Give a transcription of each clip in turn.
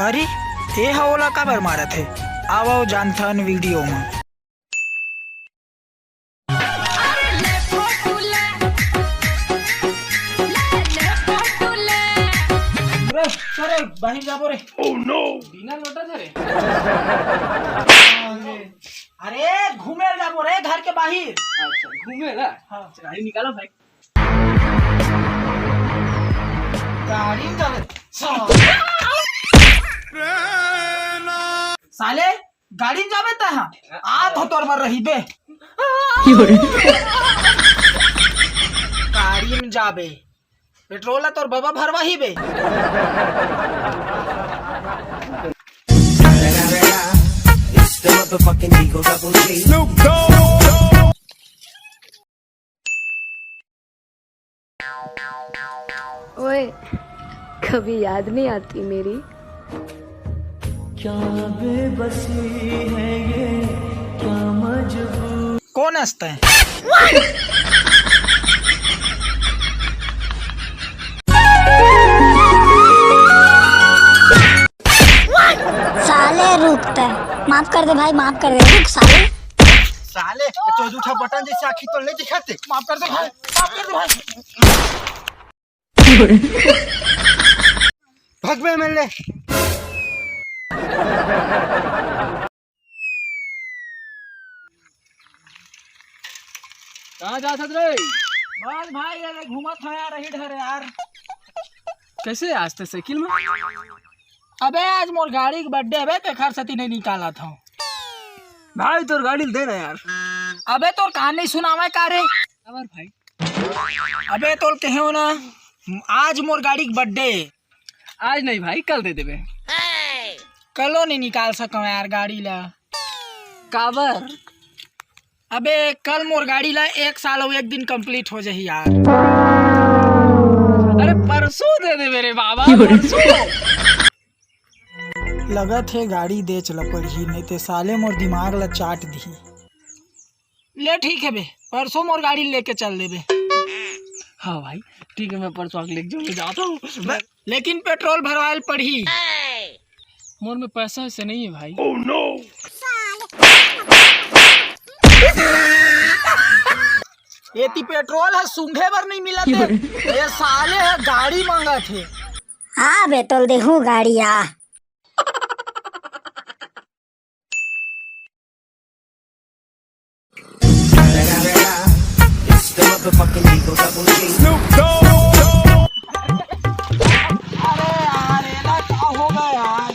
अरे ए हवला काबर मारत है, आओ जानथन वीडियो में। अरे बाहर जाबो रे। ओह नो, बिना लोटा धरे। अरे घूमे जाबो रे घर के बाहर। अच्छा घूमे ला। हाँ गाड़ी निकालो भाई। गाड़ी जाबे साले गाड़ी जाबे तहाँ आ तो तोर बर रही बे। गाड़ी में जाबे पेट्रोल तोर बाबा भरवा ही बे। ओए कभी याद नहीं आती मेरी? क्या बेबसी है ये, क्या मजबूर। कौन हंसता है? साले रुकता है, माफ कर दे भाई, माफ कर दे। रुक साले। साले तो झूठा बटन जैसे आखी तो नहीं दिखाते। माफ कर दे भाई, माफ कर दे भाई। भाग में मिल ले। कहाँ जा रे? बस भाई अरे घूमत है यार, रही ढर यार। कैसे आज तक साइकिल में? अबे आज मोर गाड़ी के बर्थडे है, ते खर सती नहीं निकाला था भाई तोर गाड़ी दे ना यार। अबे तोर कहानी सुनावे का रे? अबर भाई अबे तोल कहे हो ना आज मोर गाड़ी के बर्थडे। आज नहीं भाई कल दे देबे। कलो नहीं निकाल सको यार गाड़ी ला। काबर? अबे कल मोर गाड़ी ला 1 साल और 1 दिन कंप्लीट हो जाही यार। अरे परसों दे दे मेरे बाबा, परसों। लगत है गाड़ी दे चला पड़ी, नहीं ते साले मोर दिमाग ला चाट दी। ले ठीक है बे, परसों मोर गाड़ी लेके चल देबे। हाँ भाई ठीक है, मैं परसों लेके जाता हूँ। लेकिन पेट्रोल भरवाल पड़ी। मोर में पैसा ऐसे नहीं है भाई। Oh no. ये ती पेट्रोल है सूंघे बर नहीं मिला थे। ये साले है गाड़ी मांगा थे। हाँ बे तोल देखूं गाड़ी आ। अरे यार ये क्या होगा यार?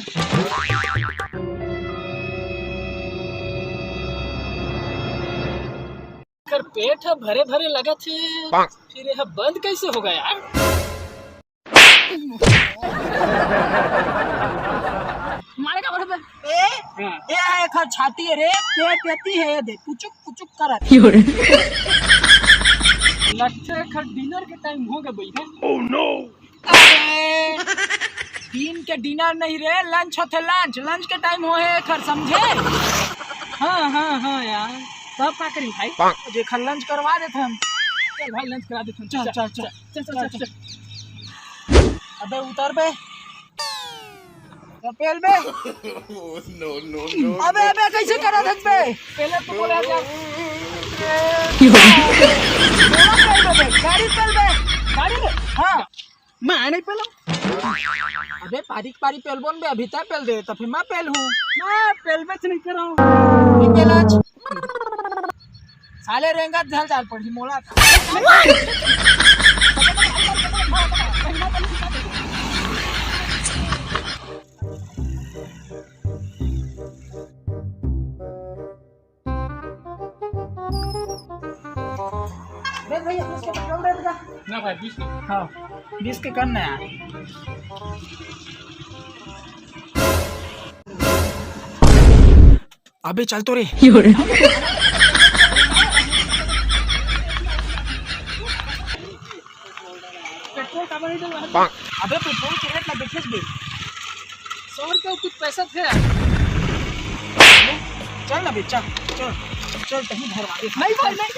कर पेट है भरे भरे लगा थे, फिर यह बंद कैसे होगा यार? मारे का बड़े ये है खर छाती है रे, पेट देती है ये दे पुचुक पुचुक करत। लगता है खर डिनर के टाइम हो गया भैया। Oh no. अरे दिन के डिनर नहीं रे, लंच होते लंच, लंच के टाइम हो है खर समझे? हाँ यार सब का करी भाई। जे खर लंच करवा देते हम। चल भाई लंच करा देते हैं। चल चल चल चल चल चल चल। अबे उतर बे, पेल बे। No no no. अबे अबे कैसे करा था बे? पहले तो बोला था गाड़ी चल बे, गाड़ी बे। हाँ मैं नहीं पहला। अबे पारिक पारी पेलबोन बे, अभी तक पेल दे तो फिर मैं पेल हूँ। मैं पेलबे नहीं कर रहा हूँ। नहीं पेलाच साले रेंगा झल जाल पड़ी मोला। देख भैया 20 के पेट्रोल दे देगा। ना भाई 20 नहीं। हाँ 20 के करना यार। अबे चल तो रे। पेट्रोल का नहीं दूंगा। अबे पेट्रोल के रेट ना देखिस बे। 100 रुपये कुछ पैसा थे। चल ना बे चल चल चल कहीं भरवा दे। नहीं भाई नहीं।